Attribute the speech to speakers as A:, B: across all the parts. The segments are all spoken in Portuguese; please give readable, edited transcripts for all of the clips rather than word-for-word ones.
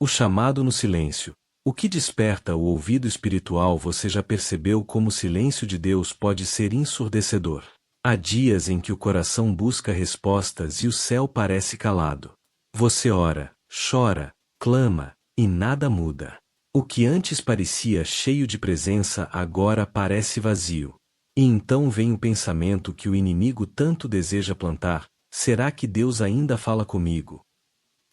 A: O chamado no silêncio. O que desperta o ouvido espiritual você já percebeu como o silêncio de Deus pode ser ensurdecedor. Há dias em que o coração busca respostas e o céu parece calado. Você ora, chora, clama, e nada muda. O que antes parecia cheio de presença agora parece vazio. E então vem o pensamento que o inimigo tanto deseja plantar: será que Deus ainda fala comigo?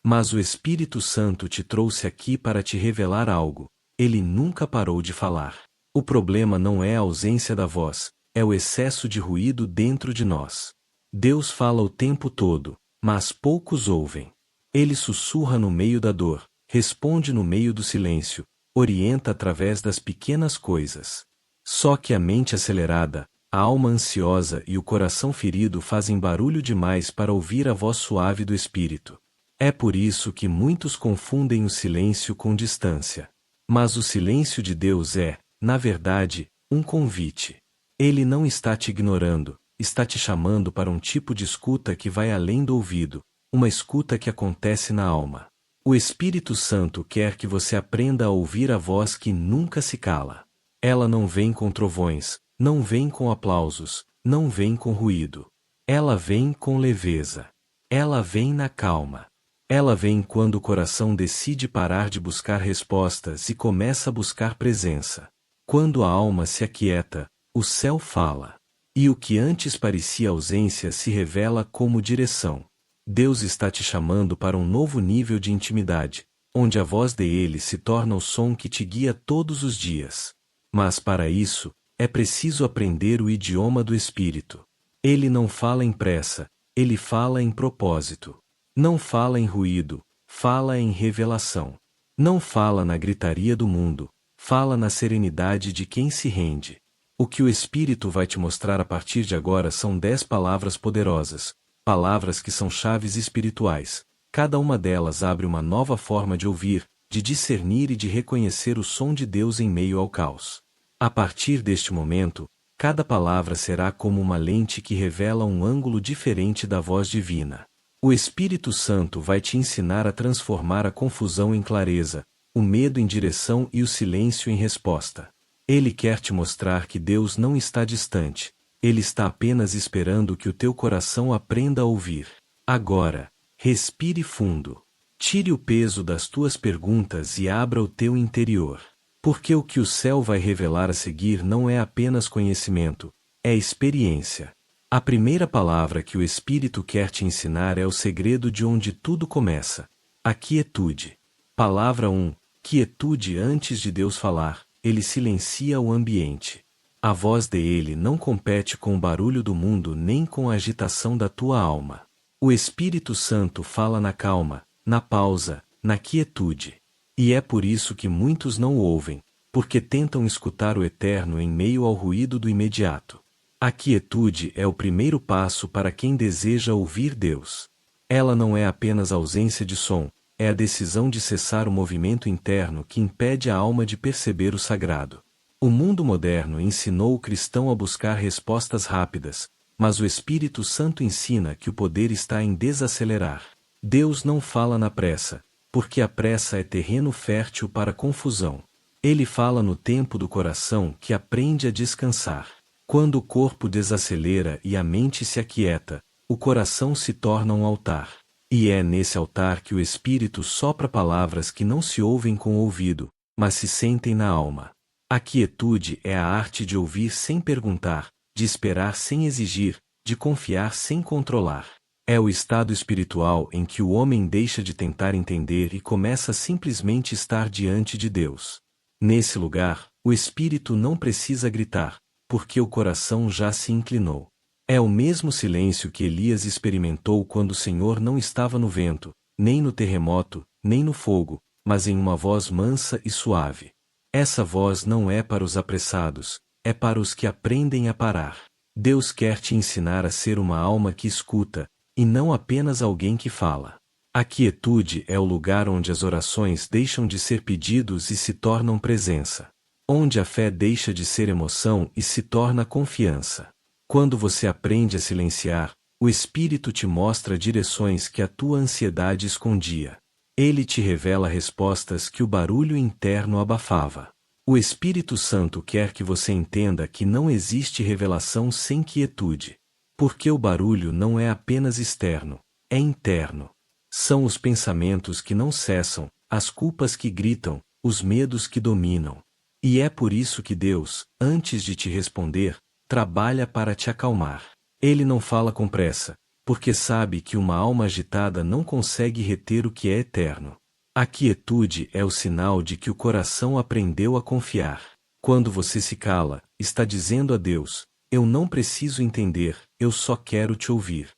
A: Mas o Espírito Santo te trouxe aqui para te revelar algo. Ele nunca parou de falar. O problema não é a ausência da voz, é o excesso de ruído dentro de nós. Deus fala o tempo todo, mas poucos ouvem. Ele sussurra no meio da dor, responde no meio do silêncio, orienta através das pequenas coisas. Só que a mente acelerada, a alma ansiosa e o coração ferido fazem barulho demais para ouvir a voz suave do Espírito. É por isso que muitos confundem o silêncio com distância. Mas o silêncio de Deus é, na verdade, um convite. Ele não está te ignorando, está te chamando para um tipo de escuta que vai além do ouvido, uma escuta que acontece na alma. O Espírito Santo quer que você aprenda a ouvir a voz que nunca se cala. Ela não vem com trovões, não vem com aplausos, não vem com ruído. Ela vem com leveza. Ela vem na calma. Ela vem quando o coração decide parar de buscar respostas e começa a buscar presença. Quando a alma se aquieta, o céu fala. E o que antes parecia ausência se revela como direção. Deus está te chamando para um novo nível de intimidade, onde a voz dele se torna o som que te guia todos os dias. Mas para isso, é preciso aprender o idioma do Espírito. Ele não fala em pressa, ele fala em propósito. Não fala em ruído, fala em revelação. Não fala na gritaria do mundo, fala na serenidade de quem se rende. O que o Espírito vai te mostrar a partir de agora são 10 palavras poderosas, palavras que são chaves espirituais. Cada uma delas abre uma nova forma de ouvir, de discernir e de reconhecer o som de Deus em meio ao caos. A partir deste momento, cada palavra será como uma lente que revela um ângulo diferente da voz divina. O Espírito Santo vai te ensinar a transformar a confusão em clareza, o medo em direção e o silêncio em resposta. Ele quer te mostrar que Deus não está distante, ele está apenas esperando que o teu coração aprenda a ouvir. Agora, respire fundo. Tire o peso das tuas perguntas e abra o teu interior. Porque o que o céu vai revelar a seguir não é apenas conhecimento, é experiência. A primeira palavra que o Espírito quer te ensinar é o segredo de onde tudo começa: a quietude. Palavra 1. Quietude. Antes de Deus falar, ele silencia o ambiente. A voz dele não compete com o barulho do mundo nem com a agitação da tua alma. O Espírito Santo fala na calma, na pausa, na quietude. E é por isso que muitos não o ouvem, porque tentam escutar o eterno em meio ao ruído do imediato. A quietude é o primeiro passo para quem deseja ouvir Deus. Ela não é apenas ausência de som, é a decisão de cessar o movimento interno que impede a alma de perceber o sagrado. O mundo moderno ensinou o cristão a buscar respostas rápidas, mas o Espírito Santo ensina que o poder está em desacelerar. Deus não fala na pressa, porque a pressa é terreno fértil para confusão. Ele fala no tempo do coração que aprende a descansar. Quando o corpo desacelera e a mente se aquieta, o coração se torna um altar. E é nesse altar que o Espírito sopra palavras que não se ouvem com o ouvido, mas se sentem na alma. A quietude é a arte de ouvir sem perguntar, de esperar sem exigir, de confiar sem controlar. É o estado espiritual em que o homem deixa de tentar entender e começa a simplesmente estar diante de Deus. Nesse lugar, o Espírito não precisa gritar, porque o coração já se inclinou. É o mesmo silêncio que Elias experimentou quando o Senhor não estava no vento, nem no terremoto, nem no fogo, mas em uma voz mansa e suave. Essa voz não é para os apressados, é para os que aprendem a parar. Deus quer te ensinar a ser uma alma que escuta, e não apenas alguém que fala. A quietude é o lugar onde as orações deixam de ser pedidos e se tornam presença. Onde a fé deixa de ser emoção e se torna confiança. Quando você aprende a silenciar, o Espírito te mostra direções que a tua ansiedade escondia. Ele te revela respostas que o barulho interno abafava. O Espírito Santo quer que você entenda que não existe revelação sem quietude. Porque o barulho não é apenas externo, é interno. São os pensamentos que não cessam, as culpas que gritam, os medos que dominam. E é por isso que Deus, antes de te responder, trabalha para te acalmar. Ele não fala com pressa, porque sabe que uma alma agitada não consegue reter o que é eterno. A quietude é o sinal de que o coração aprendeu a confiar. Quando você se cala, está dizendo a Deus: eu não preciso entender, eu só quero te ouvir.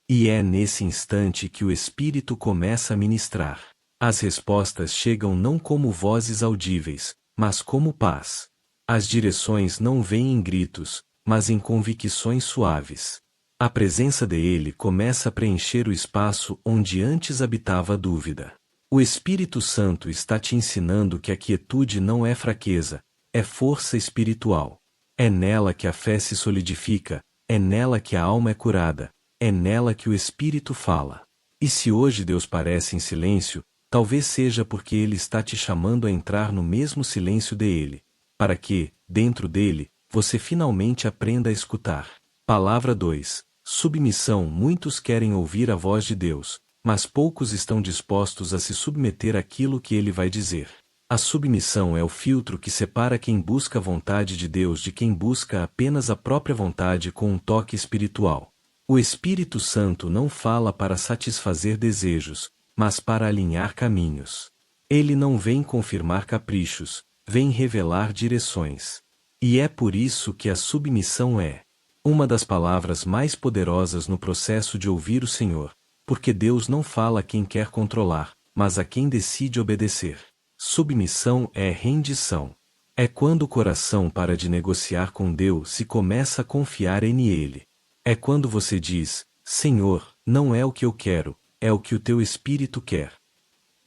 A: E é nesse instante que o Espírito começa a ministrar. As respostas chegam não como vozes audíveis, mas como paz. As direções não vêm em gritos, mas em convicções suaves. A presença dele começa a preencher o espaço onde antes habitava a dúvida. O Espírito Santo está te ensinando que a quietude não é fraqueza, é força espiritual. É nela que a fé se solidifica, é nela que a alma é curada, é nela que o Espírito fala. E se hoje Deus parece em silêncio, talvez seja porque Ele está te chamando a entrar no mesmo silêncio dele, para que, dentro dele, você finalmente aprenda a escutar. Palavra 2. Submissão. Muitos querem ouvir a voz de Deus, mas poucos estão dispostos a se submeter àquilo que Ele vai dizer. A submissão é o filtro que separa quem busca a vontade de Deus de quem busca apenas a própria vontade com um toque espiritual. O Espírito Santo não fala para satisfazer desejos, mas para alinhar caminhos. Ele não vem confirmar caprichos, vem revelar direções. E é por isso que a submissão é uma das palavras mais poderosas no processo de ouvir o Senhor, porque Deus não fala a quem quer controlar, mas a quem decide obedecer. Submissão é rendição. É quando o coração para de negociar com Deus e começa a confiar em Ele. É quando você diz: Senhor, não é o que eu quero, é o que o teu Espírito quer.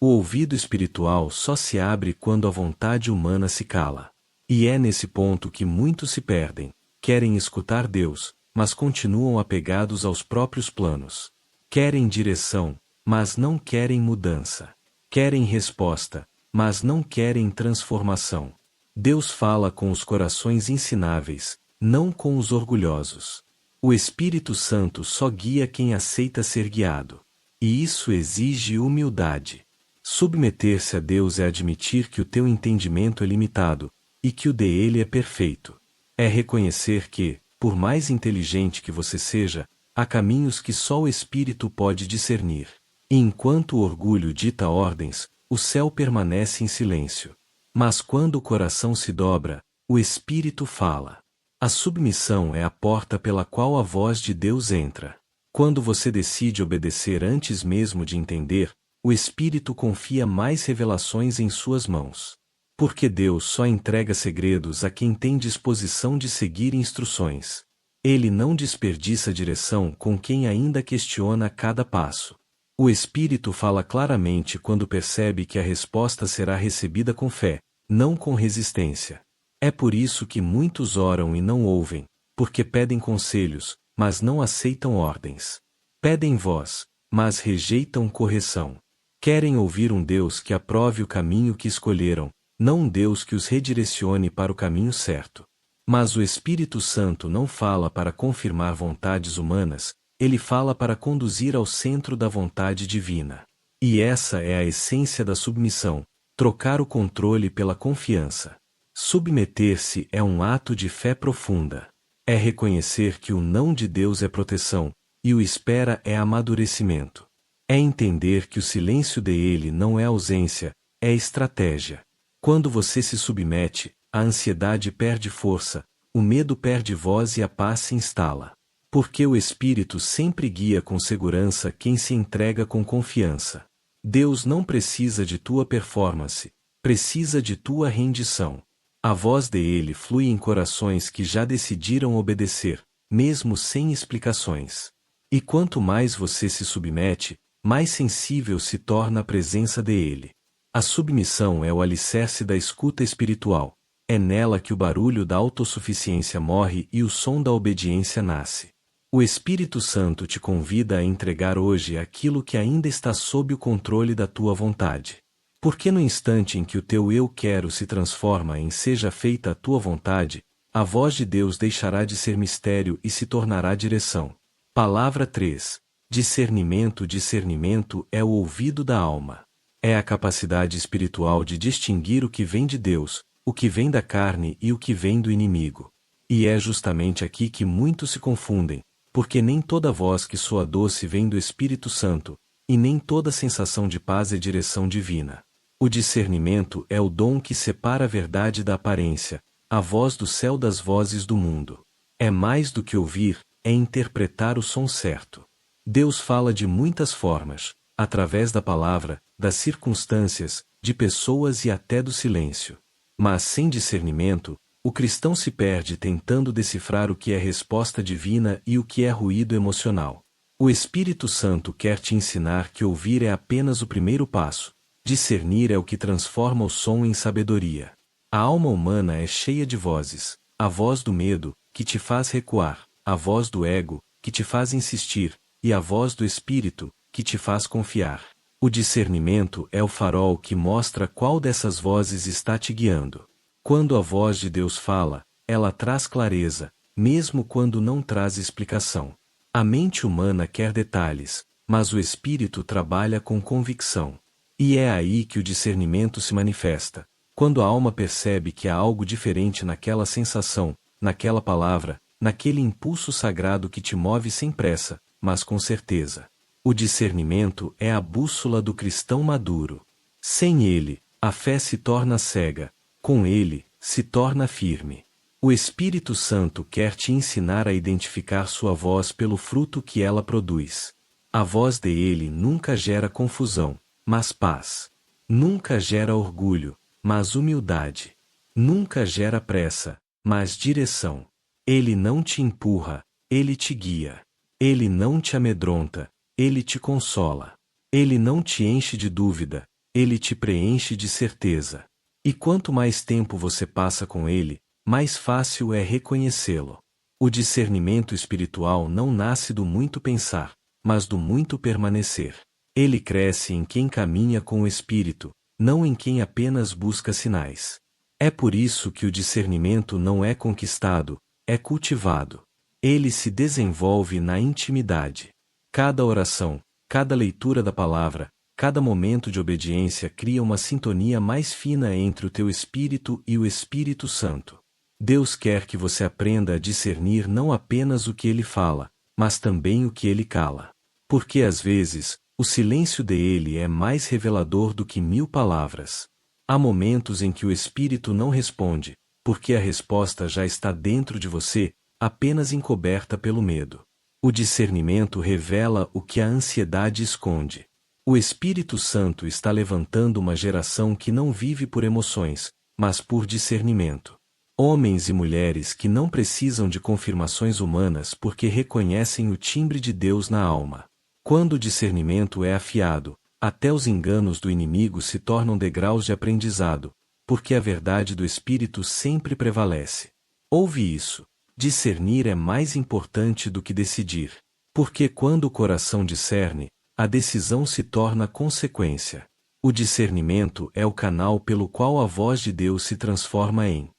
A: O ouvido espiritual só se abre quando a vontade humana se cala. E é nesse ponto que muitos se perdem. Querem escutar Deus, mas continuam apegados aos próprios planos. Querem direção, mas não querem mudança. Querem resposta, mas não querem transformação. Deus fala com os corações ensináveis, não com os orgulhosos. O Espírito Santo só guia quem aceita ser guiado. E isso exige humildade. Submeter-se a Deus é admitir que o teu entendimento é limitado, e que o dele é perfeito. É reconhecer que, por mais inteligente que você seja, há caminhos que só o Espírito pode discernir. E enquanto o orgulho dita ordens, o céu permanece em silêncio. Mas quando o coração se dobra, o Espírito fala. A submissão é a porta pela qual a voz de Deus entra. Quando você decide obedecer antes mesmo de entender, o Espírito confia mais revelações em suas mãos. Porque Deus só entrega segredos a quem tem disposição de seguir instruções. Ele não desperdiça direção com quem ainda questiona cada passo. O Espírito fala claramente quando percebe que a resposta será recebida com fé, não com resistência. É por isso que muitos oram e não ouvem, porque pedem conselhos, mas não aceitam ordens. Pedem voz, mas rejeitam correção. Querem ouvir um Deus que aprove o caminho que escolheram, não um Deus que os redirecione para o caminho certo. Mas o Espírito Santo não fala para confirmar vontades humanas, ele fala para conduzir ao centro da vontade divina. E essa é a essência da submissão, trocar o controle pela confiança. Submeter-se é um ato de fé profunda. É reconhecer que o não de Deus é proteção, e o espera é amadurecimento. É entender que o silêncio dele não é ausência, é estratégia. Quando você se submete, a ansiedade perde força, o medo perde voz e a paz se instala. Porque o Espírito sempre guia com segurança quem se entrega com confiança. Deus não precisa de tua performance, precisa de tua rendição. A voz dele flui em corações que já decidiram obedecer, mesmo sem explicações. E quanto mais você se submete, mais sensível se torna a presença dele. A submissão é o alicerce da escuta espiritual. É nela que o barulho da autossuficiência morre e o som da obediência nasce. O Espírito Santo te convida a entregar hoje aquilo que ainda está sob o controle da tua vontade. Porque no instante em que o teu eu quero se transforma em seja feita a tua vontade, a voz de Deus deixará de ser mistério e se tornará direção. Palavra 3. Discernimento. Discernimento é o ouvido da alma. É a capacidade espiritual de distinguir o que vem de Deus, o que vem da carne e o que vem do inimigo. E é justamente aqui que muitos se confundem, porque nem toda voz que soa doce vem do Espírito Santo, e nem toda sensação de paz é direção divina. O discernimento é o dom que separa a verdade da aparência, a voz do céu das vozes do mundo. É mais do que ouvir, é interpretar o som certo. Deus fala de muitas formas, através da palavra, das circunstâncias, de pessoas e até do silêncio. Mas sem discernimento, o cristão se perde tentando decifrar o que é resposta divina e o que é ruído emocional. O Espírito Santo quer te ensinar que ouvir é apenas o primeiro passo. Discernir é o que transforma o som em sabedoria. A alma humana é cheia de vozes: a voz do medo, que te faz recuar, a voz do ego, que te faz insistir, e a voz do Espírito, que te faz confiar. O discernimento é o farol que mostra qual dessas vozes está te guiando. Quando a voz de Deus fala, ela traz clareza, mesmo quando não traz explicação. A mente humana quer detalhes, mas o Espírito trabalha com convicção. E é aí que o discernimento se manifesta, quando a alma percebe que há algo diferente naquela sensação, naquela palavra, naquele impulso sagrado que te move sem pressa, mas com certeza. O discernimento é a bússola do cristão maduro. Sem ele, a fé se torna cega. Com ele, se torna firme. O Espírito Santo quer te ensinar a identificar sua voz pelo fruto que ela produz. A voz dele nunca gera confusão, mas paz. Nunca gera orgulho, mas humildade. Nunca gera pressa, mas direção. Ele não te empurra, ele te guia. Ele não te amedronta, ele te consola. Ele não te enche de dúvida, ele te preenche de certeza. E quanto mais tempo você passa com ele, mais fácil é reconhecê-lo. O discernimento espiritual não nasce do muito pensar, mas do muito permanecer. Ele cresce em quem caminha com o Espírito, não em quem apenas busca sinais. É por isso que o discernimento não é conquistado, é cultivado. Ele se desenvolve na intimidade. Cada oração, cada leitura da palavra, cada momento de obediência cria uma sintonia mais fina entre o teu espírito e o Espírito Santo. Deus quer que você aprenda a discernir não apenas o que ele fala, mas também o que ele cala. Porque às vezes, o silêncio dele é mais revelador do que 1000 palavras. Há momentos em que o Espírito não responde, porque a resposta já está dentro de você, apenas encoberta pelo medo. O discernimento revela o que a ansiedade esconde. O Espírito Santo está levantando uma geração que não vive por emoções, mas por discernimento. Homens e mulheres que não precisam de confirmações humanas porque reconhecem o timbre de Deus na alma. Quando o discernimento é afiado, até os enganos do inimigo se tornam degraus de aprendizado, porque a verdade do Espírito sempre prevalece. Ouve isso. Discernir é mais importante do que decidir. Porque quando o coração discerne, a decisão se torna consequência. O discernimento é o canal pelo qual a voz de Deus se transforma em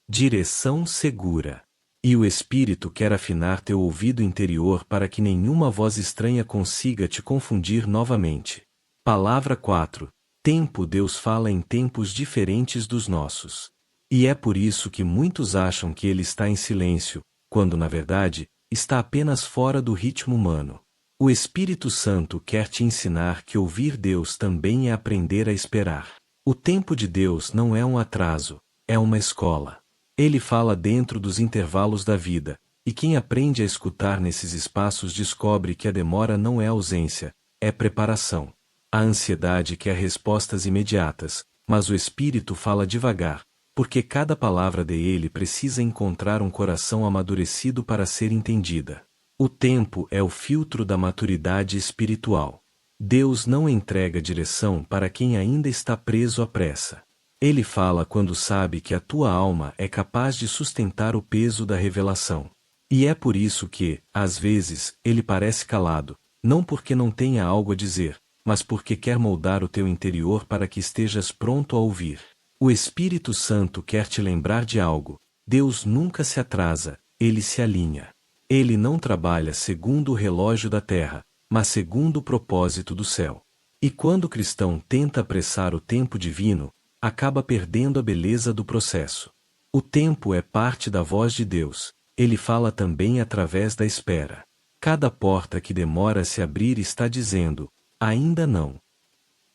A: direção segura. E o Espírito quer afinar teu ouvido interior para que nenhuma voz estranha consiga te confundir novamente. Palavra 4. Tempo. Deus fala em tempos diferentes dos nossos. E é por isso que muitos acham que ele está em silêncio, quando na verdade, está apenas fora do ritmo humano. O Espírito Santo quer te ensinar que ouvir Deus também é aprender a esperar. O tempo de Deus não é um atraso, é uma escola. Ele fala dentro dos intervalos da vida, e quem aprende a escutar nesses espaços descobre que a demora não é ausência, é preparação. A ansiedade quer respostas imediatas, mas o Espírito fala devagar, porque cada palavra dele precisa encontrar um coração amadurecido para ser entendida. O tempo é o filtro da maturidade espiritual. Deus não entrega direção para quem ainda está preso à pressa. Ele fala quando sabe que a tua alma é capaz de sustentar o peso da revelação. E é por isso que, às vezes, ele parece calado, não porque não tenha algo a dizer, mas porque quer moldar o teu interior para que estejas pronto a ouvir. O Espírito Santo quer te lembrar de algo. Deus nunca se atrasa, ele se alinha. Ele não trabalha segundo o relógio da terra, mas segundo o propósito do céu. E quando o cristão tenta apressar o tempo divino, acaba perdendo a beleza do processo. O tempo é parte da voz de Deus, ele fala também através da espera. Cada porta que demora a se abrir está dizendo, ainda não.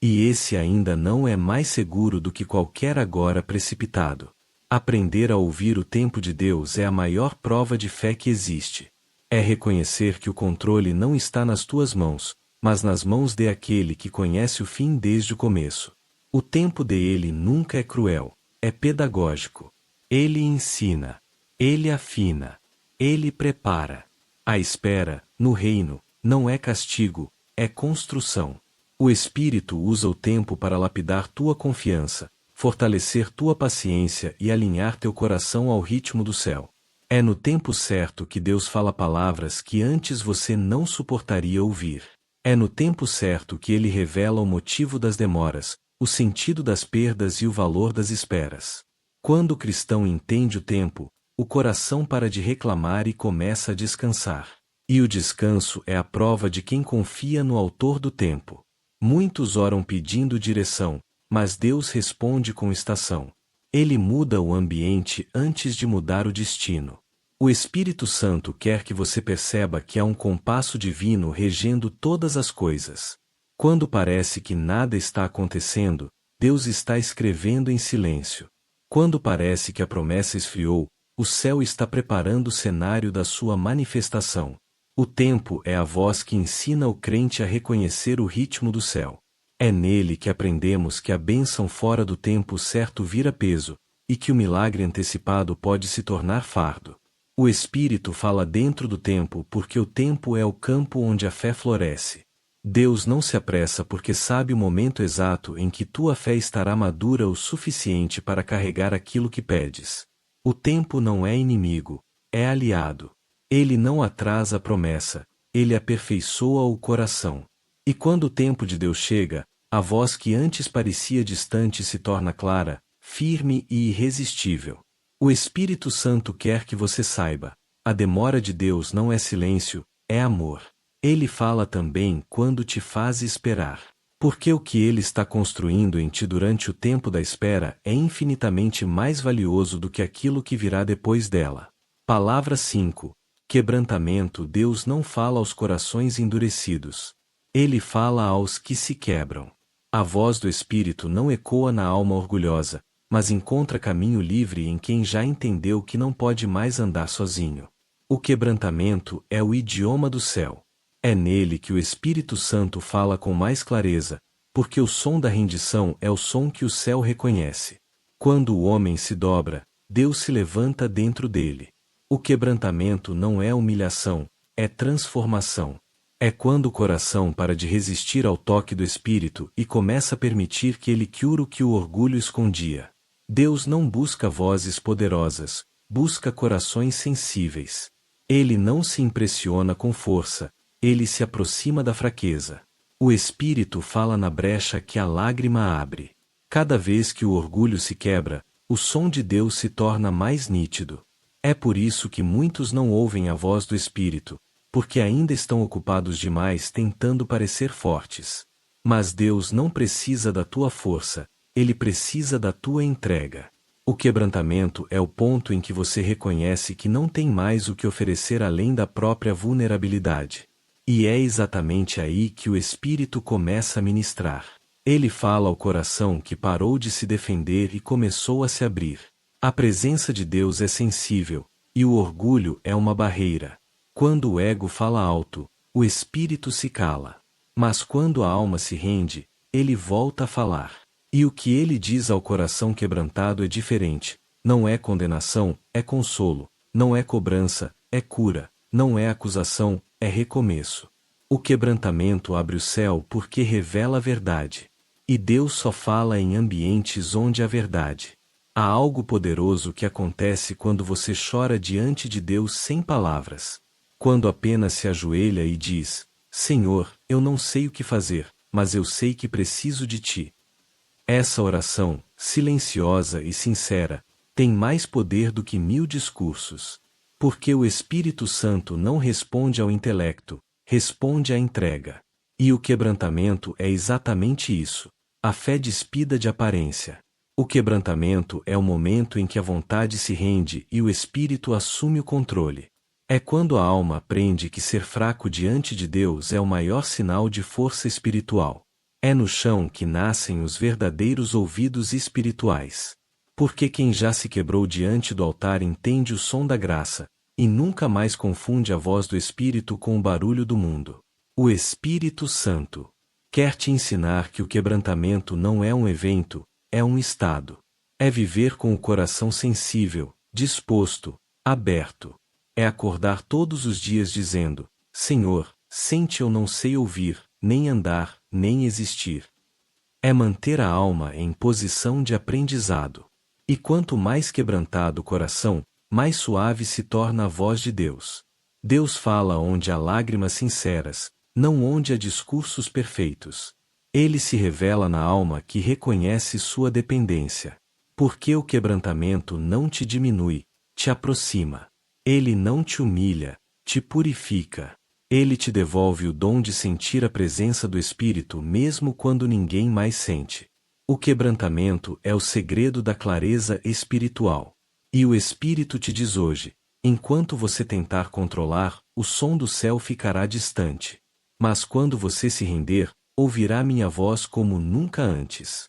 A: E esse ainda não é mais seguro do que qualquer agora precipitado. Aprender a ouvir o tempo de Deus é a maior prova de fé que existe. É reconhecer que o controle não está nas tuas mãos, mas nas mãos de aquele que conhece o fim desde o começo. O tempo dele nunca é cruel, é pedagógico. Ele ensina, ele afina, ele prepara. A espera, no reino, não é castigo, é construção. O Espírito usa o tempo para lapidar tua confiança, fortalecer tua paciência e alinhar teu coração ao ritmo do céu. É no tempo certo que Deus fala palavras que antes você não suportaria ouvir. É no tempo certo que Ele revela o motivo das demoras, o sentido das perdas e o valor das esperas. Quando o cristão entende o tempo, o coração para de reclamar e começa a descansar. E o descanso é a prova de quem confia no Autor do tempo. Muitos oram pedindo direção, mas Deus responde com estação. Ele muda o ambiente antes de mudar o destino. O Espírito Santo quer que você perceba que há um compasso divino regendo todas as coisas. Quando parece que nada está acontecendo, Deus está escrevendo em silêncio. Quando parece que a promessa esfriou, o céu está preparando o cenário da sua manifestação. O tempo é a voz que ensina o crente a reconhecer o ritmo do céu. É nele que aprendemos que a bênção fora do tempo certo vira peso, e que o milagre antecipado pode se tornar fardo. O Espírito fala dentro do tempo porque o tempo é o campo onde a fé floresce. Deus não se apressa porque sabe o momento exato em que tua fé estará madura o suficiente para carregar aquilo que pedes. O tempo não é inimigo, é aliado. Ele não atrasa a promessa, ele aperfeiçoa o coração. E quando o tempo de Deus chega, a voz que antes parecia distante se torna clara, firme e irresistível. O Espírito Santo quer que você saiba, a demora de Deus não é silêncio, é amor. Ele fala também quando te faz esperar. Porque o que ele está construindo em ti durante o tempo da espera é infinitamente mais valioso do que aquilo que virá depois dela. Palavra 5. Quebrantamento. Deus não fala aos corações endurecidos. Ele fala aos que se quebram. A voz do Espírito não ecoa na alma orgulhosa, mas encontra caminho livre em quem já entendeu que não pode mais andar sozinho. O quebrantamento é o idioma do céu. É nele que o Espírito Santo fala com mais clareza, porque o som da rendição é o som que o céu reconhece. Quando o homem se dobra, Deus se levanta dentro dele. O quebrantamento não é humilhação, é transformação. É quando o coração para de resistir ao toque do Espírito e começa a permitir que ele cure o que o orgulho escondia. Deus não busca vozes poderosas, busca corações sensíveis. Ele não se impressiona com força, ele se aproxima da fraqueza. O Espírito fala na brecha que a lágrima abre. Cada vez que o orgulho se quebra, o som de Deus se torna mais nítido. É por isso que muitos não ouvem a voz do Espírito, porque ainda estão ocupados demais tentando parecer fortes. Mas Deus não precisa da tua força, Ele precisa da tua entrega. O quebrantamento é o ponto em que você reconhece que não tem mais o que oferecer além da própria vulnerabilidade. E é exatamente aí que o Espírito começa a ministrar. Ele fala ao coração que parou de se defender e começou a se abrir. A presença de Deus é sensível, e o orgulho é uma barreira. Quando o ego fala alto, o espírito se cala. Mas quando a alma se rende, ele volta a falar. E o que ele diz ao coração quebrantado é diferente. Não é condenação, é consolo. Não é cobrança, é cura. Não é acusação, é recomeço. O quebrantamento abre o céu porque revela a verdade. E Deus só fala em ambientes onde há verdade. Há algo poderoso que acontece quando você chora diante de Deus sem palavras. Quando apenas se ajoelha e diz: Senhor, eu não sei o que fazer, mas eu sei que preciso de Ti. Essa oração, silenciosa e sincera, tem mais poder do que 1000 discursos. Porque o Espírito Santo não responde ao intelecto, responde à entrega. E o quebrantamento é exatamente isso. A fé despida de aparência. O quebrantamento é o momento em que a vontade se rende e o Espírito assume o controle. É quando a alma aprende que ser fraco diante de Deus é o maior sinal de força espiritual. É no chão que nascem os verdadeiros ouvidos espirituais. Porque quem já se quebrou diante do altar entende o som da graça, e nunca mais confunde a voz do Espírito com o barulho do mundo. O Espírito Santo quer te ensinar que o quebrantamento não é um evento, é um estado. É viver com o coração sensível, disposto, aberto. É acordar todos os dias dizendo: Senhor, sem Ti eu não sei ouvir, nem andar, nem existir. É manter a alma em posição de aprendizado. E quanto mais quebrantado o coração, mais suave se torna a voz de Deus. Deus fala onde há lágrimas sinceras, não onde há discursos perfeitos. Ele se revela na alma que reconhece sua dependência. Porque o quebrantamento não te diminui, te aproxima. Ele não te humilha, te purifica. Ele te devolve o dom de sentir a presença do Espírito mesmo quando ninguém mais sente. O quebrantamento é o segredo da clareza espiritual. E o Espírito te diz hoje: enquanto você tentar controlar, o som do céu ficará distante. Mas quando você se render, ouvirá minha voz como nunca antes.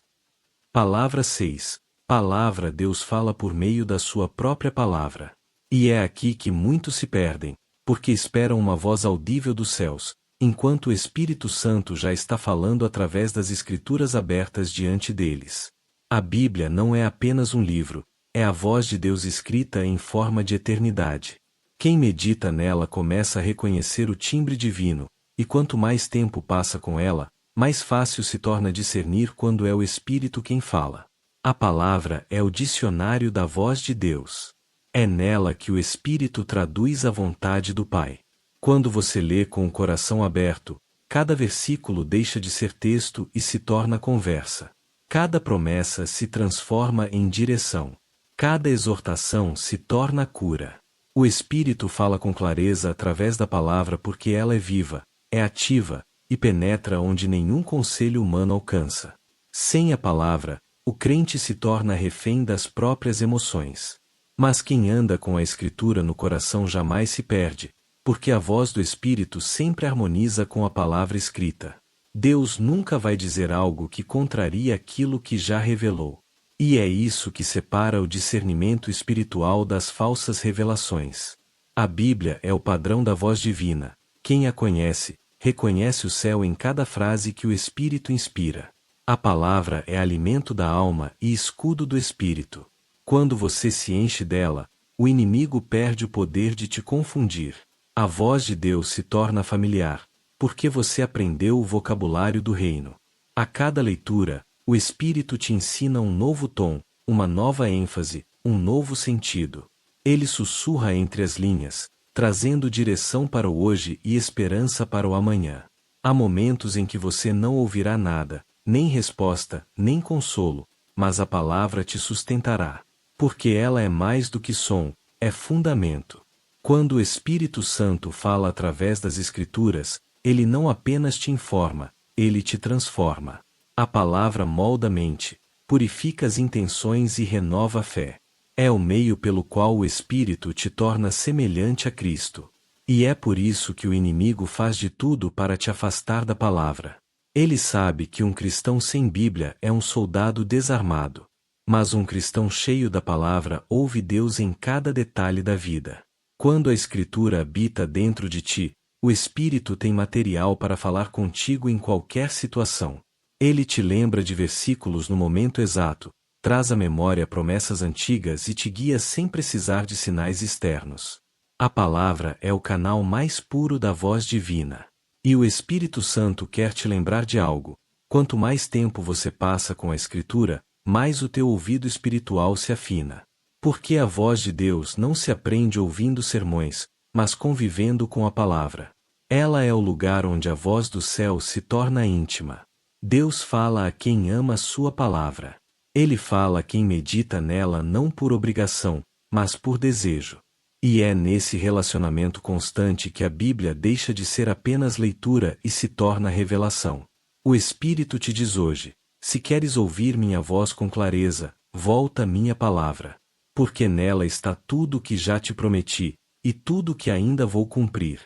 A: Palavra 6. Palavra. Deus fala por meio da sua própria palavra. E é aqui que muitos se perdem, porque esperam uma voz audível dos céus, enquanto o Espírito Santo já está falando através das Escrituras abertas diante deles. A Bíblia não é apenas um livro, é a voz de Deus escrita em forma de eternidade. Quem medita nela começa a reconhecer o timbre divino, e quanto mais tempo passa com ela, mais fácil se torna discernir quando é o Espírito quem fala. A palavra é o dicionário da voz de Deus. É nela que o Espírito traduz a vontade do Pai. Quando você lê com o coração aberto, cada versículo deixa de ser texto e se torna conversa. Cada promessa se transforma em direção. Cada exortação se torna cura. O Espírito fala com clareza através da palavra porque ela é viva, é ativa, e penetra onde nenhum conselho humano alcança. Sem a palavra, o crente se torna refém das próprias emoções. Mas quem anda com a Escritura no coração jamais se perde, porque a voz do Espírito sempre harmoniza com a palavra escrita. Deus nunca vai dizer algo que contraria aquilo que já revelou. E é isso que separa o discernimento espiritual das falsas revelações. A Bíblia é o padrão da voz divina. Quem a conhece, reconhece o céu em cada frase que o Espírito inspira. A palavra é alimento da alma e escudo do Espírito. Quando você se enche dela, o inimigo perde o poder de te confundir. A voz de Deus se torna familiar, porque você aprendeu o vocabulário do reino. A cada leitura, o Espírito te ensina um novo tom, uma nova ênfase, um novo sentido. Ele sussurra entre as linhas, trazendo direção para o hoje e esperança para o amanhã. Há momentos em que você não ouvirá nada, nem resposta, nem consolo, mas a palavra te sustentará. Porque ela é mais do que som, é fundamento. Quando o Espírito Santo fala através das Escrituras, ele não apenas te informa, ele te transforma. A palavra molda a mente, purifica as intenções e renova a fé. É o meio pelo qual o Espírito te torna semelhante a Cristo. E é por isso que o inimigo faz de tudo para te afastar da palavra. Ele sabe que um cristão sem Bíblia é um soldado desarmado. Mas um cristão cheio da palavra ouve Deus em cada detalhe da vida. Quando a Escritura habita dentro de ti, o Espírito tem material para falar contigo em qualquer situação. Ele te lembra de versículos no momento exato, traz à memória promessas antigas e te guia sem precisar de sinais externos. A palavra é o canal mais puro da voz divina. E o Espírito Santo quer te lembrar de algo: quanto mais tempo você passa com a Escritura, mais o teu ouvido espiritual se afina. Porque a voz de Deus não se aprende ouvindo sermões, mas convivendo com a palavra. Ela é o lugar onde a voz do céu se torna íntima. Deus fala a quem ama a sua palavra. Ele fala a quem medita nela não por obrigação, mas por desejo. E é nesse relacionamento constante que a Bíblia deixa de ser apenas leitura e se torna revelação. O Espírito te diz hoje: se queres ouvir minha voz com clareza, volta à minha palavra. Porque nela está tudo o que já te prometi, e tudo o que ainda vou cumprir.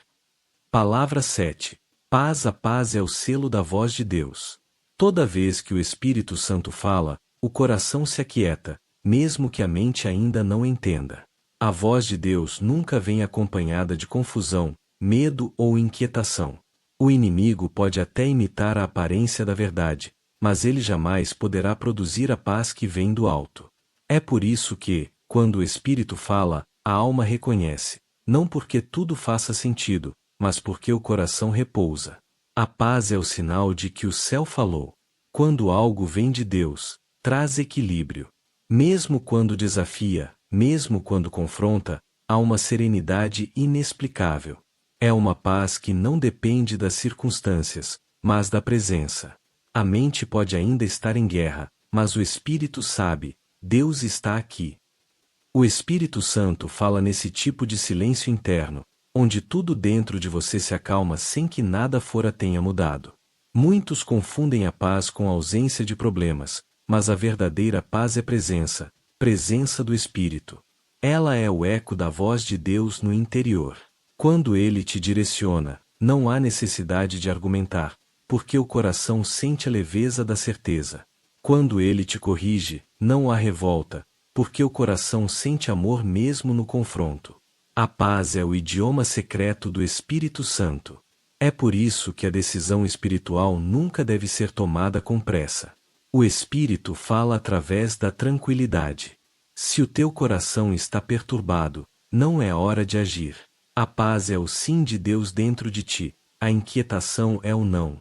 A: Palavra 7. Paz. A paz é o selo da voz de Deus. Toda vez que o Espírito Santo fala, o coração se aquieta, mesmo que a mente ainda não entenda. A voz de Deus nunca vem acompanhada de confusão, medo ou inquietação. O inimigo pode até imitar a aparência da verdade, mas ele jamais poderá produzir a paz que vem do alto. É por isso que, quando o Espírito fala, a alma reconhece, não porque tudo faça sentido, mas porque o coração repousa. A paz é o sinal de que o céu falou. Quando algo vem de Deus, traz equilíbrio. Mesmo quando desafia, mesmo quando confronta, há uma serenidade inexplicável. É uma paz que não depende das circunstâncias, mas da presença. A mente pode ainda estar em guerra, mas o Espírito sabe, Deus está aqui. O Espírito Santo fala nesse tipo de silêncio interno, onde tudo dentro de você se acalma sem que nada fora tenha mudado. Muitos confundem a paz com a ausência de problemas, mas a verdadeira paz é presença, presença do Espírito. Ela é o eco da voz de Deus no interior. Quando Ele te direciona, não há necessidade de argumentar, porque o coração sente a leveza da certeza. Quando Ele te corrige, não há revolta, porque o coração sente amor mesmo no confronto. A paz é o idioma secreto do Espírito Santo. É por isso que a decisão espiritual nunca deve ser tomada com pressa. O Espírito fala através da tranquilidade. Se o teu coração está perturbado, não é hora de agir. A paz é o sim de Deus dentro de ti, a inquietação é o não.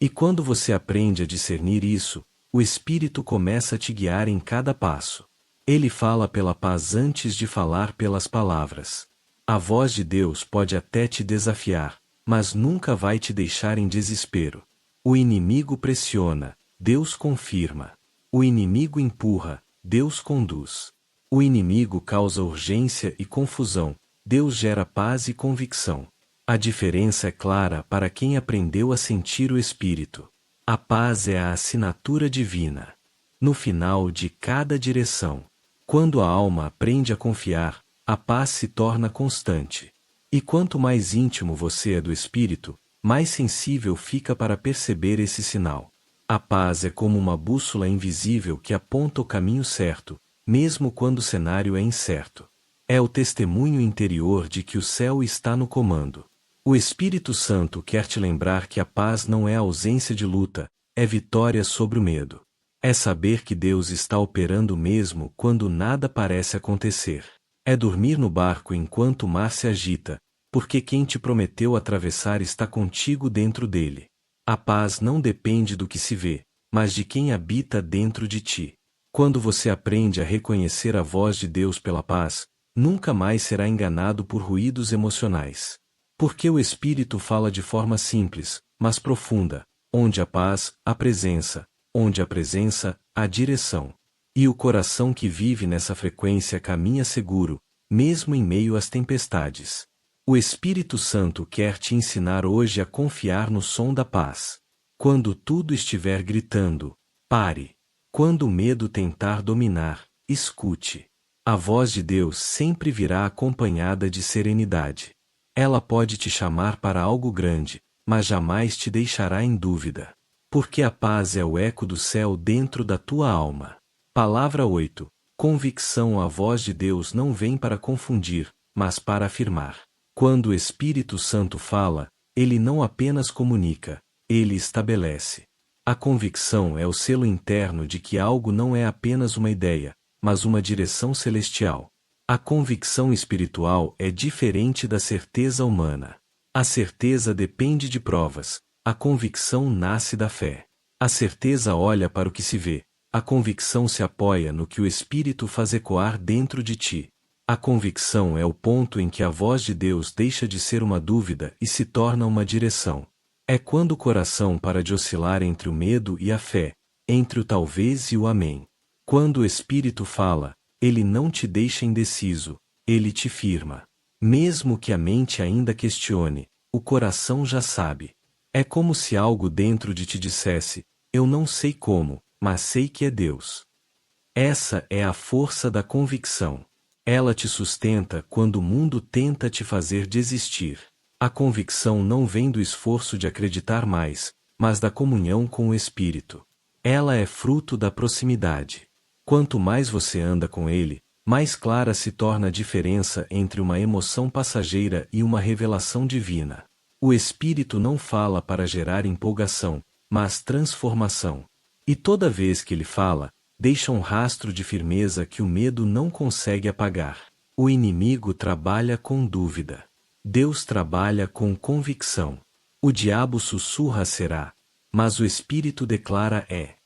A: E quando você aprende a discernir isso, o Espírito começa a te guiar em cada passo. Ele fala pela paz antes de falar pelas palavras. A voz de Deus pode até te desafiar, mas nunca vai te deixar em desespero. O inimigo pressiona, Deus confirma. O inimigo empurra, Deus conduz. O inimigo causa urgência e confusão, Deus gera paz e convicção. A diferença é clara para quem aprendeu a sentir o Espírito. A paz é a assinatura divina. No final de cada direção. Quando a alma aprende a confiar, a paz se torna constante. E quanto mais íntimo você é do Espírito, mais sensível fica para perceber esse sinal. A paz é como uma bússola invisível que aponta o caminho certo, mesmo quando o cenário é incerto. É o testemunho interior de que o céu está no comando. O Espírito Santo quer te lembrar que a paz não é ausência de luta, é vitória sobre o medo. É saber que Deus está operando mesmo quando nada parece acontecer. É dormir no barco enquanto o mar se agita, porque quem te prometeu atravessar está contigo dentro dele. A paz não depende do que se vê, mas de quem habita dentro de ti. Quando você aprende a reconhecer a voz de Deus pela paz, nunca mais será enganado por ruídos emocionais. Porque o Espírito fala de forma simples, mas profunda, onde a paz, a presença, onde a presença, a direção. E o coração que vive nessa frequência caminha seguro, mesmo em meio às tempestades. O Espírito Santo quer te ensinar hoje a confiar no som da paz. Quando tudo estiver gritando, pare. Quando o medo tentar dominar, escute. A voz de Deus sempre virá acompanhada de serenidade. Ela pode te chamar para algo grande, mas jamais te deixará em dúvida. Porque a paz é o eco do céu dentro da tua alma. Palavra 8. Convicção. A voz de Deus não vem para confundir, mas para afirmar. Quando o Espírito Santo fala, ele não apenas comunica, ele estabelece. A convicção é o selo interno de que algo não é apenas uma ideia, mas uma direção celestial. A convicção espiritual é diferente da certeza humana. A certeza depende de provas, a convicção nasce da fé. A certeza olha para o que se vê, A convicção se apoia no que o Espírito faz ecoar dentro de ti. A convicção é o ponto em que a voz de Deus deixa de ser uma dúvida e se torna uma direção. É quando o coração para de oscilar entre o medo e a fé, entre o talvez e o amém. Quando o Espírito fala, ele não te deixa indeciso, ele te firma. Mesmo que a mente ainda questione, o coração já sabe. É como se algo dentro de ti dissesse: eu não sei como, mas sei que é Deus. Essa é a força da convicção. Ela te sustenta quando o mundo tenta te fazer desistir. A convicção não vem do esforço de acreditar mais, mas da comunhão com o Espírito. Ela é fruto da proximidade. Quanto mais você anda com ele, mais clara se torna a diferença entre uma emoção passageira e uma revelação divina. O Espírito não fala para gerar empolgação, mas transformação. E toda vez que ele fala, deixa um rastro de firmeza que o medo não consegue apagar. O inimigo trabalha com dúvida. Deus trabalha com convicção. O diabo sussurra será, mas o Espírito declara é.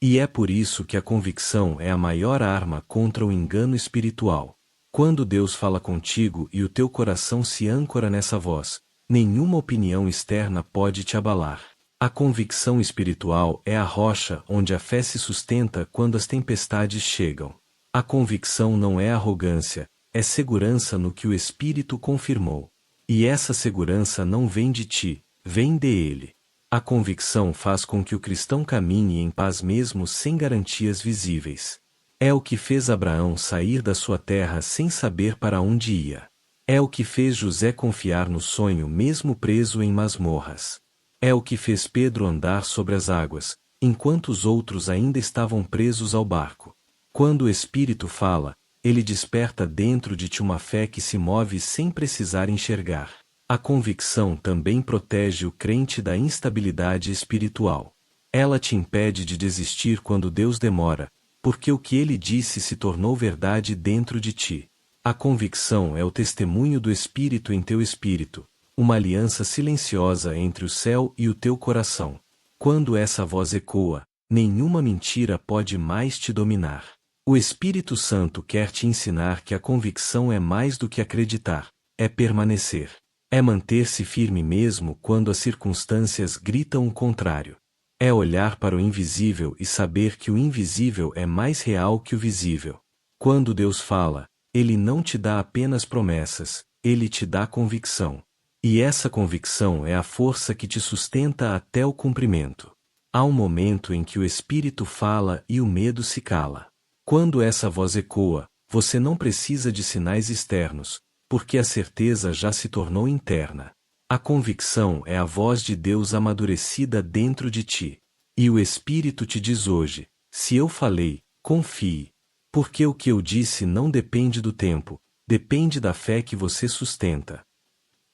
A: E é por isso que a convicção é a maior arma contra o engano espiritual. Quando Deus fala contigo e o teu coração se âncora nessa voz, nenhuma opinião externa pode te abalar. A convicção espiritual é a rocha onde a fé se sustenta quando as tempestades chegam. A convicção não é arrogância, é segurança no que o Espírito confirmou. E essa segurança não vem de ti, vem dele. A convicção faz com que o cristão caminhe em paz mesmo sem garantias visíveis. É o que fez Abraão sair da sua terra sem saber para onde ia. É o que fez José confiar no sonho mesmo preso em masmorras. É o que fez Pedro andar sobre as águas, enquanto os outros ainda estavam presos ao barco. Quando o Espírito fala, ele desperta dentro de ti uma fé que se move sem precisar enxergar. A convicção também protege o crente da instabilidade espiritual. Ela te impede de desistir quando Deus demora, porque o que ele disse se tornou verdade dentro de ti. A convicção é o testemunho do Espírito em teu espírito, uma aliança silenciosa entre o céu e o teu coração. Quando essa voz ecoa, nenhuma mentira pode mais te dominar. O Espírito Santo quer te ensinar que a convicção é mais do que acreditar, é permanecer. É manter-se firme mesmo quando as circunstâncias gritam o contrário. É olhar para o invisível e saber que o invisível é mais real que o visível. Quando Deus fala, ele não te dá apenas promessas, ele te dá convicção. E essa convicção é a força que te sustenta até o cumprimento. Há um momento em que o Espírito fala e o medo se cala. Quando essa voz ecoa, você não precisa de sinais externos, porque a certeza já se tornou interna. A convicção é a voz de Deus amadurecida dentro de ti. E o Espírito te diz hoje: se eu falei, confie. Porque o que eu disse não depende do tempo, depende da fé que você sustenta.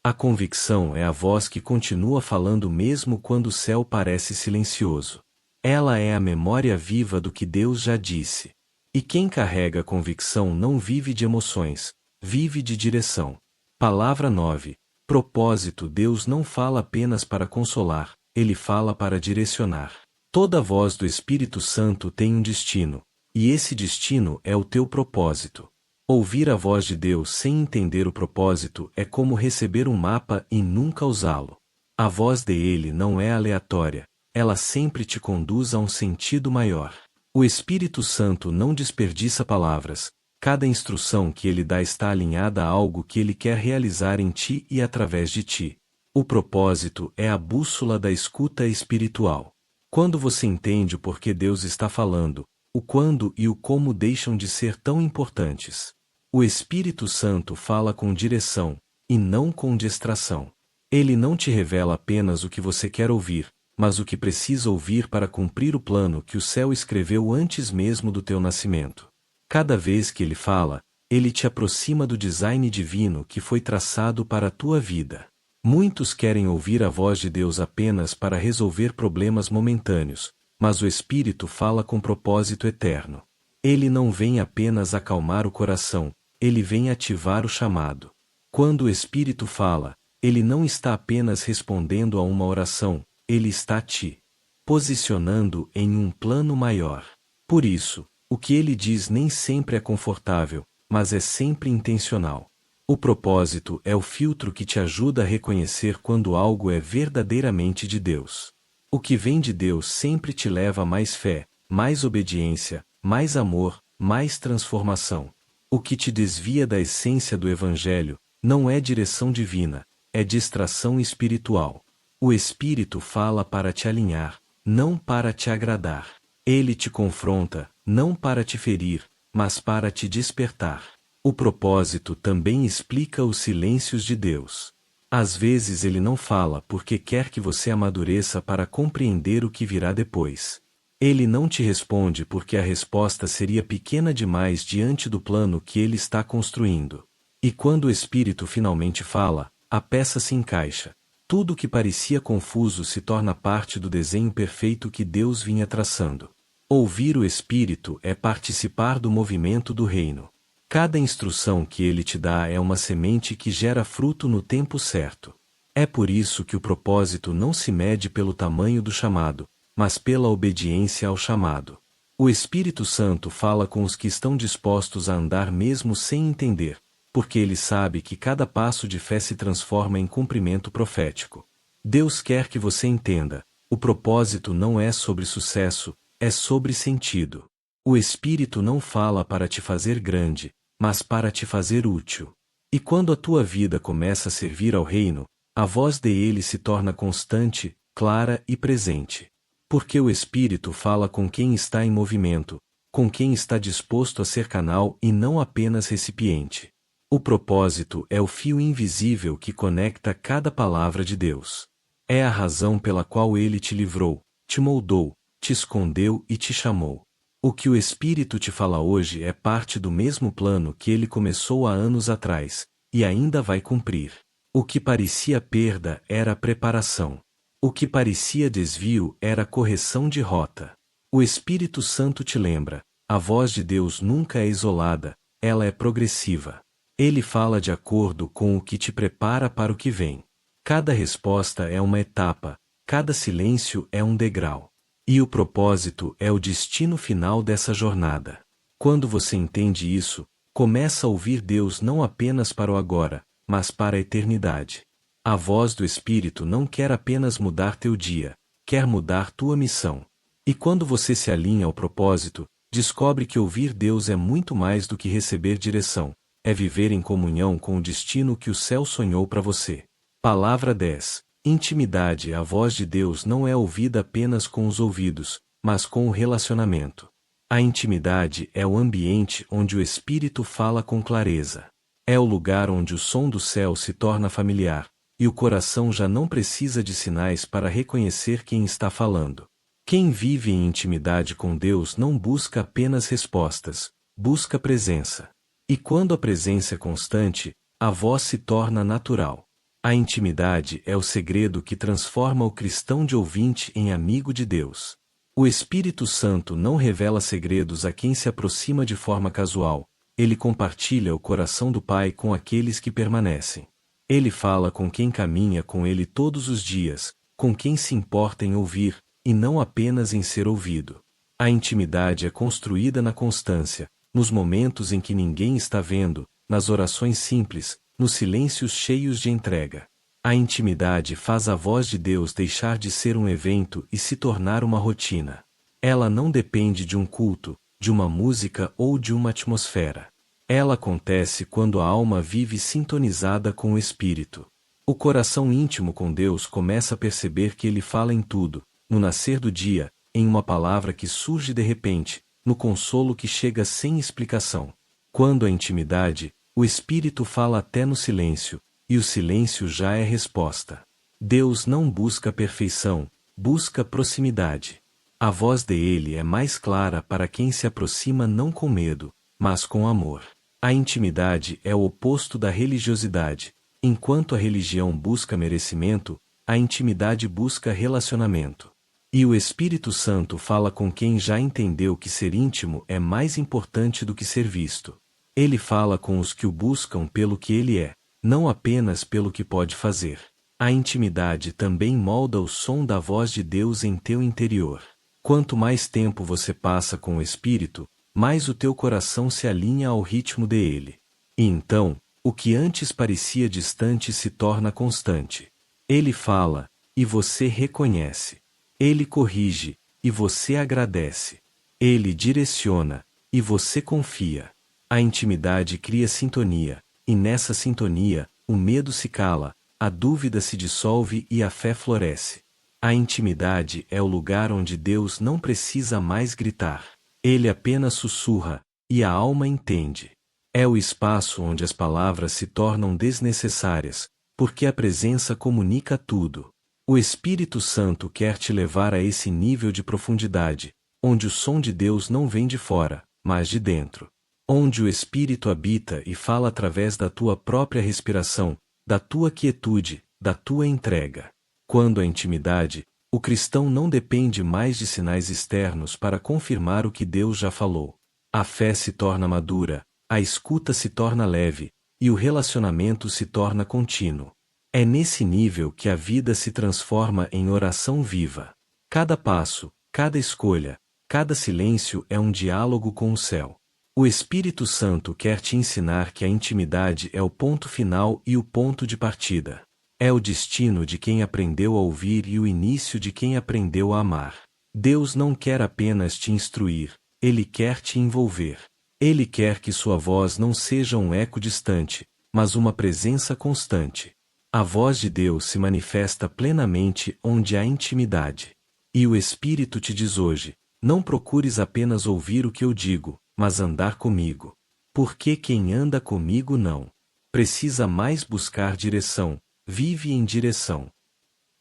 A: A convicção é a voz que continua falando mesmo quando o céu parece silencioso. Ela é a memória viva do que Deus já disse. E quem carrega a convicção não vive de emoções, vive de direção. Palavra 9. Propósito. Deus não fala apenas para consolar, ele fala para direcionar. Toda voz do Espírito Santo tem um destino, e esse destino é o teu propósito. Ouvir a voz de Deus sem entender o propósito é como receber um mapa e nunca usá-lo. A voz dele não é aleatória, ela sempre te conduz a um sentido maior. O Espírito Santo não desperdiça palavras, cada instrução que ele dá está alinhada a algo que ele quer realizar em ti e através de ti. O propósito é a bússola da escuta espiritual. Quando você entende o porquê Deus está falando, o quando e o como deixam de ser tão importantes. O Espírito Santo fala com direção, e não com distração. Ele não te revela apenas o que você quer ouvir, mas o que precisa ouvir para cumprir o plano que o céu escreveu antes mesmo do teu nascimento. Cada vez que ele fala, ele te aproxima do design divino que foi traçado para a tua vida. Muitos querem ouvir a voz de Deus apenas para resolver problemas momentâneos, mas o Espírito fala com propósito eterno. Ele não vem apenas acalmar o coração, ele vem ativar o chamado. Quando o Espírito fala, ele não está apenas respondendo a uma oração, ele está te posicionando em um plano maior. Por isso, o que ele diz nem sempre é confortável, mas é sempre intencional. O propósito é o filtro que te ajuda a reconhecer quando algo é verdadeiramente de Deus. O que vem de Deus sempre te leva a mais fé, mais obediência, mais amor, mais transformação. O que te desvia da essência do Evangelho não é direção divina, é distração espiritual. O Espírito fala para te alinhar, não para te agradar. Ele te confronta, não para te ferir, mas para te despertar. O propósito também explica os silêncios de Deus. Às vezes ele não fala porque quer que você amadureça para compreender o que virá depois. Ele não te responde porque a resposta seria pequena demais diante do plano que ele está construindo. E quando o Espírito finalmente fala, a peça se encaixa. Tudo o que parecia confuso se torna parte do desenho perfeito que Deus vinha traçando. Ouvir o Espírito é participar do movimento do reino. Cada instrução que ele te dá é uma semente que gera fruto no tempo certo. É por isso que o propósito não se mede pelo tamanho do chamado, mas pela obediência ao chamado. O Espírito Santo fala com os que estão dispostos a andar mesmo sem entender, porque ele sabe que cada passo de fé se transforma em cumprimento profético. Deus quer que você entenda: o propósito não é sobre sucesso, é sobre sentido. O Espírito não fala para te fazer grande, mas para te fazer útil. E quando a tua vida começa a servir ao reino, a voz dele se torna constante, clara e presente. Porque o Espírito fala com quem está em movimento, com quem está disposto a ser canal e não apenas recipiente. O propósito é o fio invisível que conecta cada palavra de Deus. É a razão pela qual ele te livrou, te moldou, te escondeu e te chamou. O que o Espírito te fala hoje é parte do mesmo plano que ele começou há anos atrás, e ainda vai cumprir. O que parecia perda era a preparação. O que parecia desvio era a correção de rota. O Espírito Santo te lembra: a voz de Deus nunca é isolada, ela é progressiva. Ele fala de acordo com o que te prepara para o que vem. Cada resposta é uma etapa, cada silêncio é um degrau. E o propósito é o destino final dessa jornada. Quando você entende isso, começa a ouvir Deus não apenas para o agora, mas para a eternidade. A voz do Espírito não quer apenas mudar teu dia, quer mudar tua missão. E quando você se alinha ao propósito, descobre que ouvir Deus é muito mais do que receber direção, é viver em comunhão com o destino que o céu sonhou para você. Palavra 10. Intimidade. A voz de Deus não é ouvida apenas com os ouvidos, mas com o relacionamento. A intimidade é o ambiente onde o Espírito fala com clareza. É o lugar onde o som do céu se torna familiar, e o coração já não precisa de sinais para reconhecer quem está falando. Quem vive em intimidade com Deus não busca apenas respostas, busca presença. E quando a presença é constante, a voz se torna natural. A intimidade é o segredo que transforma o cristão de ouvinte em amigo de Deus. O Espírito Santo não revela segredos a quem se aproxima de forma casual, ele compartilha o coração do Pai com aqueles que permanecem. Ele fala com quem caminha com ele todos os dias, com quem se importa em ouvir, e não apenas em ser ouvido. A intimidade é construída na constância, nos momentos em que ninguém está vendo, nas orações simples, nos silêncios cheios de entrega. A intimidade faz a voz de Deus deixar de ser um evento e se tornar uma rotina. Ela não depende de um culto, de uma música ou de uma atmosfera. Ela acontece quando a alma vive sintonizada com o Espírito. O coração íntimo com Deus começa a perceber que Ele fala em tudo, no nascer do dia, em uma palavra que surge de repente, no consolo que chega sem explicação. Quando a intimidade, o Espírito fala até no silêncio, e o silêncio já é resposta. Deus não busca perfeição, busca proximidade. A voz dele é mais clara para quem se aproxima não com medo, mas com amor. A intimidade é o oposto da religiosidade. Enquanto a religião busca merecimento, a intimidade busca relacionamento. E o Espírito Santo fala com quem já entendeu que ser íntimo é mais importante do que ser visto. Ele fala com os que o buscam pelo que ele é, não apenas pelo que pode fazer. A intimidade também molda o som da voz de Deus em teu interior. Quanto mais tempo você passa com o Espírito, mais o teu coração se alinha ao ritmo dele. E então, o que antes parecia distante se torna constante. Ele fala, e você reconhece. Ele corrige, e você agradece. Ele direciona, e você confia. A intimidade cria sintonia, e nessa sintonia, o medo se cala, a dúvida se dissolve e a fé floresce. A intimidade é o lugar onde Deus não precisa mais gritar. Ele apenas sussurra, e a alma entende. É o espaço onde as palavras se tornam desnecessárias, porque a presença comunica tudo. O Espírito Santo quer te levar a esse nível de profundidade, onde o som de Deus não vem de fora, mas de dentro. Onde o Espírito habita e fala através da tua própria respiração, da tua quietude, da tua entrega. Quando a intimidade, o cristão não depende mais de sinais externos para confirmar o que Deus já falou. A fé se torna madura, a escuta se torna leve, e o relacionamento se torna contínuo. É nesse nível que a vida se transforma em oração viva. Cada passo, cada escolha, cada silêncio é um diálogo com o céu. O Espírito Santo quer te ensinar que a intimidade é o ponto final e o ponto de partida. É o destino de quem aprendeu a ouvir e o início de quem aprendeu a amar. Deus não quer apenas te instruir, Ele quer te envolver. Ele quer que sua voz não seja um eco distante, mas uma presença constante. A voz de Deus se manifesta plenamente onde há intimidade. E o Espírito te diz hoje, não procures apenas ouvir o que eu digo, mas andar comigo. Porque quem anda comigo não precisa mais buscar direção, vive em direção.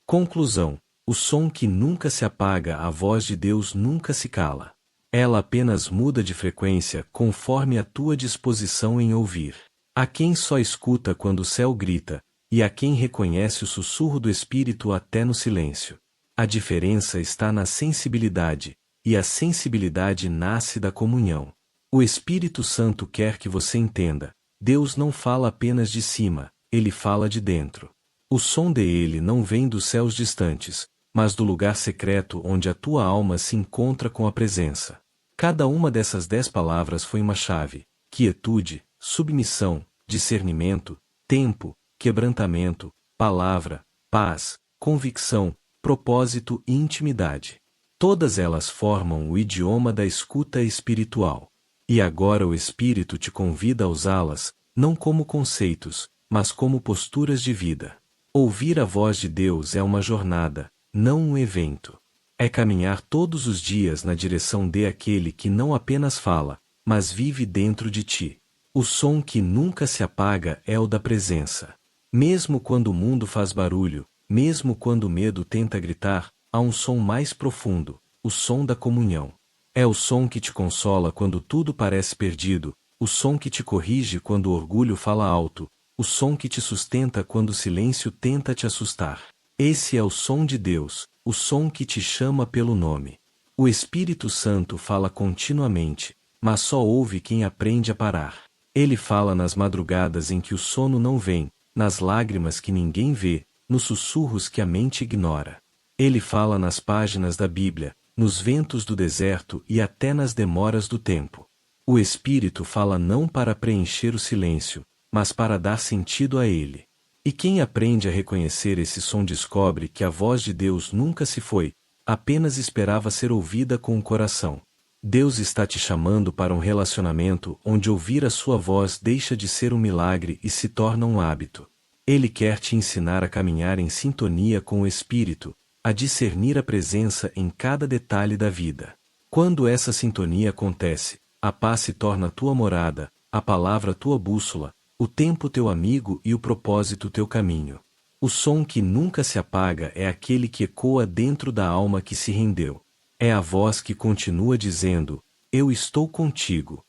A: Conclusão: o som que nunca se apaga, a voz de Deus nunca se cala. Ela apenas muda de frequência conforme a tua disposição em ouvir. Há quem só escuta quando o céu grita, e há quem reconhece o sussurro do Espírito até no silêncio. A diferença está na sensibilidade, e a sensibilidade nasce da comunhão. O Espírito Santo quer que você entenda: Deus não fala apenas de cima, Ele fala de dentro. O som dele não vem dos céus distantes, mas do lugar secreto onde a tua alma se encontra com a presença. Cada uma dessas 10 palavras foi uma chave: quietude, submissão, discernimento, tempo, quebrantamento, palavra, paz, convicção, propósito e intimidade. Todas elas formam o idioma da escuta espiritual. E agora o Espírito te convida a usá-las, não como conceitos, mas como posturas de vida. Ouvir a voz de Deus é uma jornada, não um evento. É caminhar todos os dias na direção daquele que não apenas fala, mas vive dentro de ti. O som que nunca se apaga é o da presença. Mesmo quando o mundo faz barulho, mesmo quando o medo tenta gritar, há um som mais profundo, o som da comunhão. É o som que te consola quando tudo parece perdido, o som que te corrige quando o orgulho fala alto, o som que te sustenta quando o silêncio tenta te assustar. Esse é o som de Deus, o som que te chama pelo nome. O Espírito Santo fala continuamente, mas só ouve quem aprende a parar. Ele fala nas madrugadas em que o sono não vem, nas lágrimas que ninguém vê, nos sussurros que a mente ignora. Ele fala nas páginas da Bíblia, nos ventos do deserto e até nas demoras do tempo. O Espírito fala não para preencher o silêncio, mas para dar sentido a ele. E quem aprende a reconhecer esse som descobre que a voz de Deus nunca se foi, apenas esperava ser ouvida com o coração. Deus está te chamando para um relacionamento onde ouvir a sua voz deixa de ser um milagre e se torna um hábito. Ele quer te ensinar a caminhar em sintonia com o Espírito, a discernir a presença em cada detalhe da vida. Quando essa sintonia acontece, a paz se torna tua morada, a palavra tua bússola, o tempo teu amigo e o propósito teu caminho. O som que nunca se apaga é aquele que ecoa dentro da alma que se rendeu. É a voz que continua dizendo: eu estou contigo.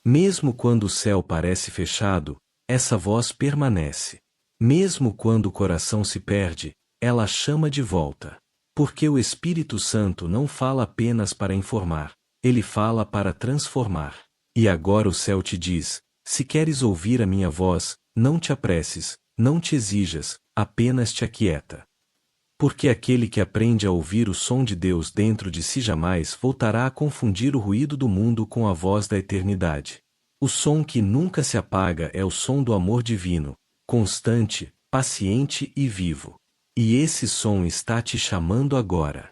A: Mesmo quando o céu parece fechado, essa voz permanece. Mesmo quando o coração se perde, ela chama de volta. Porque o Espírito Santo não fala apenas para informar, ele fala para transformar. E agora o céu te diz: se queres ouvir a minha voz, não te apresses, não te exijas, apenas te aquieta. Porque aquele que aprende a ouvir o som de Deus dentro de si jamais voltará a confundir o ruído do mundo com a voz da eternidade. O som que nunca se apaga é o som do amor divino, constante, paciente e vivo. E esse som está te chamando agora.